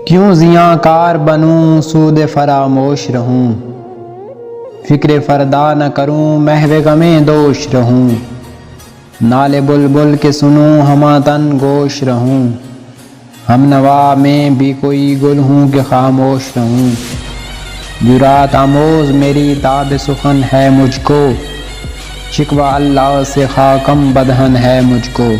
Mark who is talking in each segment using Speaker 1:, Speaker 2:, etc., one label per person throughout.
Speaker 1: کیوں زیاں کار بنوں سود فراموش رہوں، فکر فردا نہ کروں محو غم دوش رہوں، نالے بلبل کے سنوں ہمہ تن گوش رہوں، ہم نوا میں بھی کوئی گل ہوں کہ خاموش رہوں، جرات آموز میری تاب سخن ہے مجھ کو، شکوہ اللہ سے خاکم بدہن ہے مجھ کو،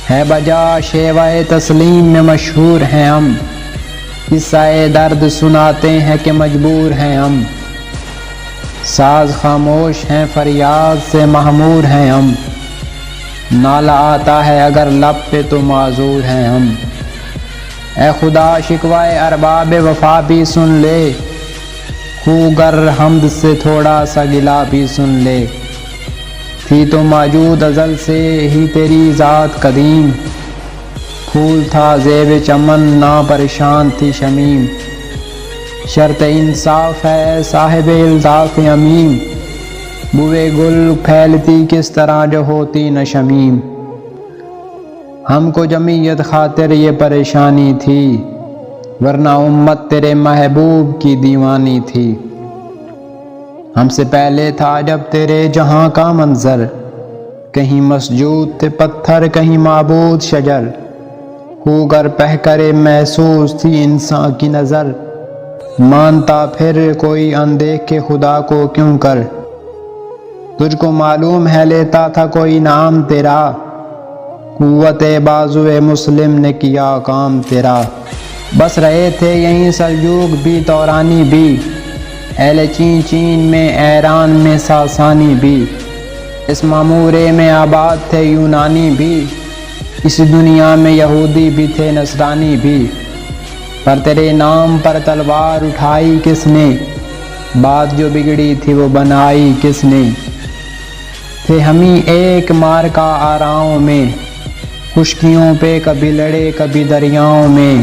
Speaker 1: ہے بجا شیوہ تسلیم میں مشہور ہیں ہم، قصہ درد سناتے ہیں کہ مجبور ہیں ہم، ساز خاموش ہیں فریاد سے مہمور ہیں ہم، نالہ آتا ہے اگر لب پہ تو معذور ہیں ہم، اے خدا شکوہ ارباب وفا بھی سن لے، خوگر حمد سے تھوڑا سا گلہ بھی سن لے، تھی تو موجود ازل سے ہی تیری ذات قدیم، پھول تھا زیب چمن نہ پریشان تھی شمیم، شرط انصاف ہے صاحب الطاف امیم، بوئے گل پھیلتی کس طرح جو ہوتی نہ شمیم، ہم کو جمعیت خاطر یہ پریشانی تھی، ورنہ امت تیرے محبوب کی دیوانی تھی، ہم سے پہلے تھا جب تیرے جہاں کا منظر، کہیں مسجود تھے پتھر کہیں معبود شجر، خوگر پہ کرے محسوس تھی انسان کی نظر، مانتا پھر کوئی اندیکھ کے خدا کو کیوں کر، تجھ کو معلوم ہے لیتا تھا کوئی نام تیرا، قوت بازو مسلم نے کیا کام تیرا، بس رہے تھے یہیں سلجوق بھی تورانی بھی، اہل چین چین میں ایران میں ساسانی بھی، اس معمورے میں آباد تھے یونانی بھی، اس دنیا میں یہودی بھی تھے نصرانی بھی، پر تیرے نام پر تلوار اٹھائی کس نے، بات جو بگڑی تھی وہ بنائی کس نے، تھے ہمیں ایک مار کا آراؤں میں، خشکیوں پہ کبھی لڑے کبھی دریاؤں میں،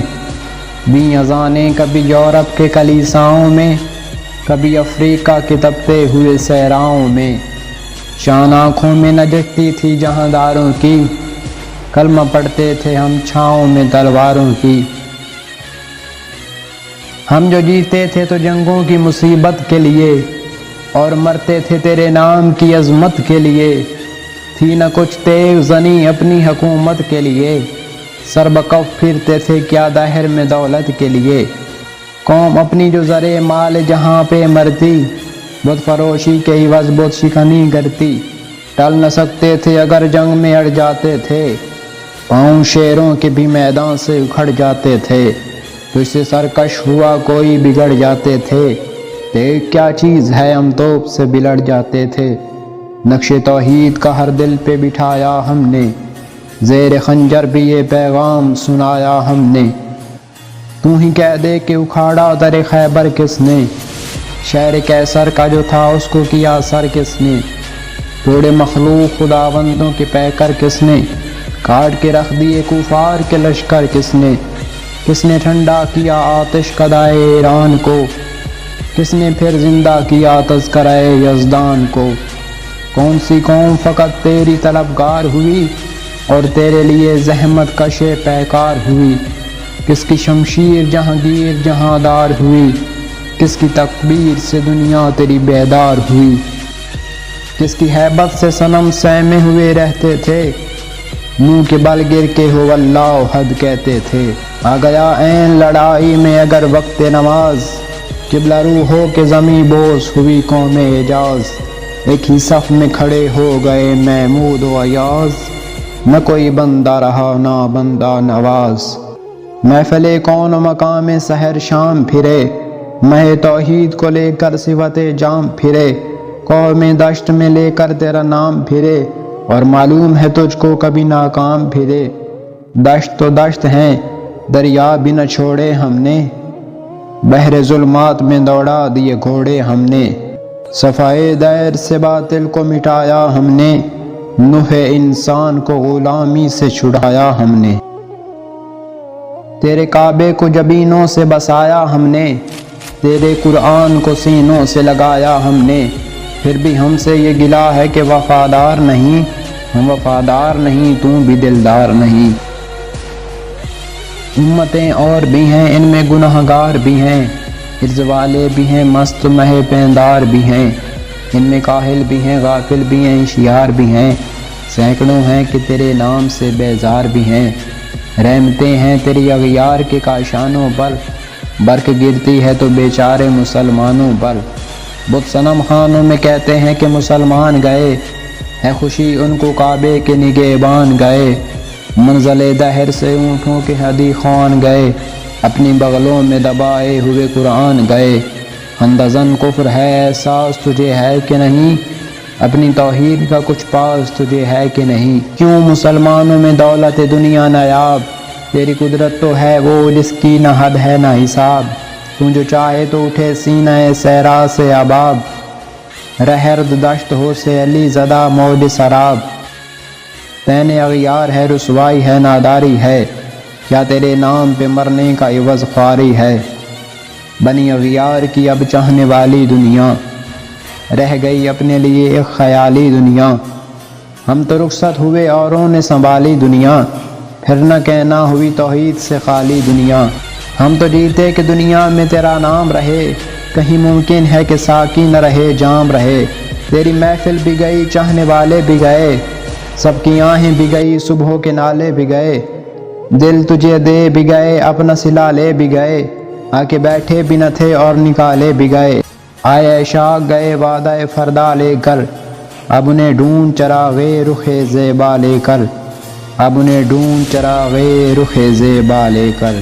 Speaker 1: بھی اذانیں کبھی یورپ کے کلیساؤں میں، کبھی افریقہ کے تپتے ہوئے صحراؤں میں، شان آنکھوں میں نہ جھکتی تھی جہاں داروں کی، کلمہ پڑھتے تھے ہم چھاؤں میں تلواروں کی، ہم جو جیتے تھے تو جنگوں کی مصیبت کے لیے، اور مرتے تھے تیرے نام کی عظمت کے لیے، تھی نہ کچھ تیغ زنی اپنی حکومت کے لیے، سر بکف پھرتے تھے کیا دہر میں دولت کے لیے، قوم اپنی جو زرے مال جہاں پہ مرتی، بت فروشی کے عوض بت شکنی کرتی، ٹل نہ سکتے تھے اگر جنگ میں اڑ جاتے تھے، پاؤں شیروں کے بھی میدان سے اکھڑ جاتے تھے، تو اس سے سرکش ہوا کوئی بگڑ جاتے تھے، دیکھ کیا چیز ہے ہم توپ سے بلڑ جاتے تھے، نقش توحید کا ہر دل پہ بٹھایا ہم نے، زیر خنجر بھی یہ پیغام سنایا ہم نے، تو ہی کہہ دے کہ اکھاڑا در خیبر کس نے، شہر کیسر کا جو تھا اس کو کیا سر کس نے، توڑے مخلوق خداوندوں کے پیکر کس نے، کاٹ کے رکھ دیے کفار کے لشکر کس نے ٹھنڈا کیا آتش کدائے ایران کو، کس نے پھر زندہ کیا تذکرہ یزدان کو، کون سی قوم فقط تیری طلبگار ہوئی، اور تیرے لیے زحمت کش پیکار ہوئی، کس کی شمشیر جہانگیر جہاں دار ہوئی، کس کی تکبیر سے دنیا تیری بیدار ہوئی، کس کی ہیبت سے صنم سہمے ہوئے رہتے تھے، منہ کے بل گر کے ہو اللہ احد کہتے تھے، آ گیا عین لڑائی میں اگر وقت نماز، قبلہ رو ہو کے زمیں بوس ہوئی قوم اعجاز، ایک ہی صف میں کھڑے ہو گئے محمود و ایاز، نہ کوئی بندہ رہا نہ بندہ نواز، محفل کون و مقام سحر شام پھرے، مہ توحید کو لے کر صفت جام پھرے، قوم دشت میں لے کر تیرا نام پھرے، اور معلوم ہے تجھ کو کبھی ناکام پھرے، دشت تو دشت ہیں دریا بھی نہ چھوڑے ہم نے، بحر ظلمات میں دوڑا دیے گھوڑے ہم نے، صفائے دیر سے باطل کو مٹایا ہم نے، نوح انسان کو غلامی سے چھڑایا ہم نے، تیرے کعبے کو جبینوں سے بسایا ہم نے، تیرے قرآن کو سینوں سے لگایا ہم نے، پھر بھی ہم سے یہ گلہ ہے کہ وفادار نہیں، ہم وفادار نہیں تو بھی دلدار نہیں، امتیں اور بھی ہیں ان میں گنہگار بھی ہیں، عرض والے بھی ہیں مست مہ پیندار بھی ہیں، ان میں کاہل بھی ہیں غافل بھی ہیں ہوشیار بھی ہیں، سینکڑوں ہیں کہ تیرے نام سے بیزار بھی ہیں، رحمتیں ہیں تیری اغیار کے کاشانوں پر، برق گرتی ہے تو بیچارے مسلمانوں پر، بت صنم خانوں میں کہتے ہیں کہ مسلمان گئے، ہے خوشی ان کو کعبے کے نگہبان گئے، منزل دہر سے اونٹوں کے ہدی خوان گئے، اپنی بغلوں میں دبائے ہوئے قرآن گئے، اندزن کفر ہے احساس تجھے ہے کہ نہیں، اپنی توحید کا کچھ پاس تجھے ہے کہ نہیں، کیوں مسلمانوں میں دولت دنیا نایاب، تیری قدرت تو ہے وہ جس کی نہ حد ہے نہ حساب، تو جو چاہے تو اٹھے سینہ صحرا سے آباب، رہرد دشت ہو سے علی زدہ موج سراب، تین اغیار ہے رسوائی ہے ناداری ہے، کیا تیرے نام پہ مرنے کا عوض خواری ہے، بنی اغیار کی اب چاہنے والی دنیا، رہ گئی اپنے لیے ایک خیالی دنیا، ہم تو رخصت ہوئے اوروں نے سنبھالی دنیا، پھر نہ کہنا ہوئی توحید سے خالی دنیا، ہم تو جیتے کہ دنیا میں تیرا نام رہے، کہیں ممکن ہے کہ ساقی نہ رہے جام رہے، تیری محفل بھی گئی چاہنے والے بھی گئے، سب کی آہیں بھی گئی صبحوں کے نالے بھی گئے، دل تجھے دے بھی گئے اپنا سلا لے بھی گئے، آ کے بیٹھے بھی نہ تھے اور نکالے بھی گئے، آئے عشاق گئے وعدہ فردا لے کر، اب انہیں ڈھونڈ چراغے رخ زیبا لے کر، اب انہیں ڈھونڈ چراغے رخ زیبا لے کر۔